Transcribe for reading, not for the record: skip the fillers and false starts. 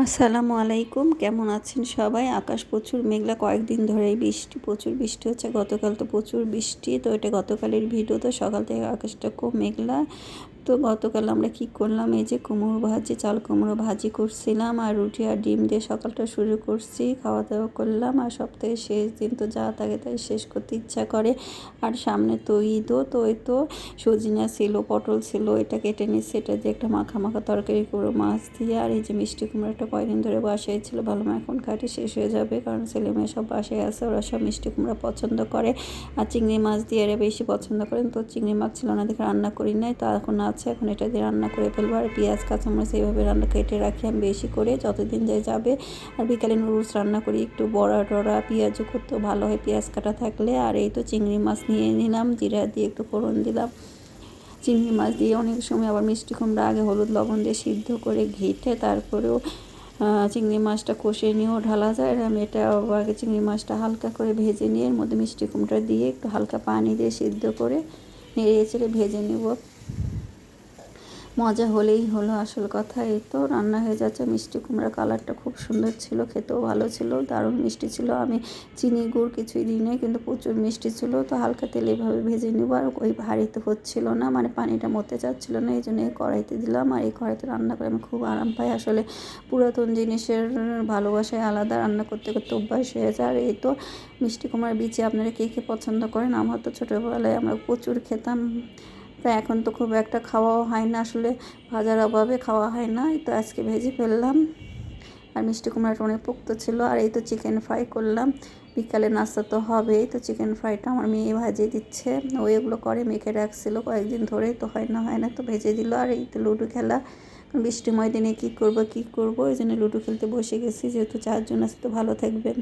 আসসালামু আলাইকুম, কেমন আছেন সবাই? আকাশ প্রচুর মেঘলা, কয়েকদিন ধরেই বৃষ্টি, প্রচুর বৃষ্টি হচ্ছে। গতকাল তো প্রচুর বৃষ্টি, তো এটা গতকালের ভিডিও। তো সকাল থেকে আকাশটা খুব মেঘলা। তো গতকাল আমরা কি করলাম, এই যে কুমড়ো ভাজি, চাল কুমড়ো ভাজি করছিলাম আর রুটি আর ডিম দিয়ে সকালটা শুরু করছি, খাওয়া দাওয়া করলাম। আর সপ্তাহে শেষ দিন তো যা থাকে তাই শেষ করতে ইচ্ছা করে। আর সামনে তো ঈদও, তো এই তো সজিনা ছিল, পটল ছিল, এটা কেটে নিচ্ছে, এটা দিয়ে একটা মাখা মাখা তরকারি করো মাছ দিয়ে। আর এই যে মিষ্টি কুমড়োটা কয়দিন ধরে বাসায় ছিল, ভাবলাম এখন কাটে শেষ হয়ে যাবে, কারণ ছেলে মেয়ে সব বাসায় আছে, ওরা সব মিষ্টি কুমড়া পছন্দ করে। আর চিংড়ি মাছ দিয়ে এরা বেশি পছন্দ করেন। তো চিংড়ি মাছ ছিল না দেখে রান্না করি নাই, তো এখন আছে, এখন এটা দিয়ে রান্না করে ফেলবো। আর পেঁয়াজ কাঁচামরিচ এইভাবে রান্না কেটে রাখি আমি বেশি করে, যতদিন যায় যাবে। আর বিকালে নুডলস রান্না করি, একটু বড়া টড়া পেঁয়াজও করতেও ভালো হয় পেঁয়াজ কাটা থাকলে। আর এই তো চিংড়ি মাছ নিয়ে নিলাম, জিরা দিয়ে একটু ফোড়ন দিলাম। চিংড়ি মাছ দিয়ে অনেক সময় আবার মিষ্টি কুমড়া আগে হলুদ লবণ দিয়ে সিদ্ধ করে ঘেঁটে তারপরেও চিংড়ি মাছটা কষে নিয়েও ঢালা যায়। আর আমি এটা আগে চিংড়ি মাছটা হালকা করে ভেজে নিয়ে এর মধ্যে মিষ্টি কুমড়া দিয়ে একটু হালকা পানি দিয়ে সিদ্ধ করে নেড়ে চেড়ে ভেজে নেব। মজা হলেই হলো, আসল কথা। এই তো রান্না হয়ে যাচ্ছে। মিষ্টি কুমড়ার কালারটা খুব সুন্দর ছিল, খেতেও ভালো ছিল, দারুণ মিষ্টি ছিল। আমি চিনি গুড় কিছুই দিই নাই, কিন্তু প্রচুর মিষ্টি ছিল। তো হালকা তেলে এভাবে ভেজে নেব। আর ওই হাঁড়িতে হচ্ছিল না, মানে পানিটা মতে যাচ্ছিল না, এই জন্য এই কড়াইতে দিলাম। আর এই কড়াইতে রান্না করে আমি খুব আরাম পাই। আসলে পুরাতন জিনিসের ভালোবাসায় আলাদা, রান্না করতে করতে অভ্যাস হয়ে যায়। আর এই তো মিষ্টি কুমড়ার বিচি আপনারা কে কে পছন্দ করেন? আমার তো ছোটোবেলায় আমরা প্রচুর খেতাম, তা এখন তো খুব একটা খাওয়াও হয় না, আসলে ভাজার অভাবে খাওয়া হয় না। এই তো আজকে ভেজে ফেললাম। আর মিষ্টি কুমড়াটা অনেক পোক্ত ছিল। আর এই তো চিকেন ফ্রাই করলাম, বিকালে নাস্তা তো হবেই। তো চিকেন ফ্রাইটা আমার মেয়ে ভাজিয়ে দিচ্ছে, ও এগুলো করে, মেখে রাখছিল কয়েকদিন ধরেই, তো হয় না তো ভেজে দিল। আর এই তো লুডো খেলা, বৃষ্টিময় দিনে কী করবো এই জন্য লুডো খেলতে বসে গেছি, যেহেতু 4 জন আছে। তো ভালো থাকবেন।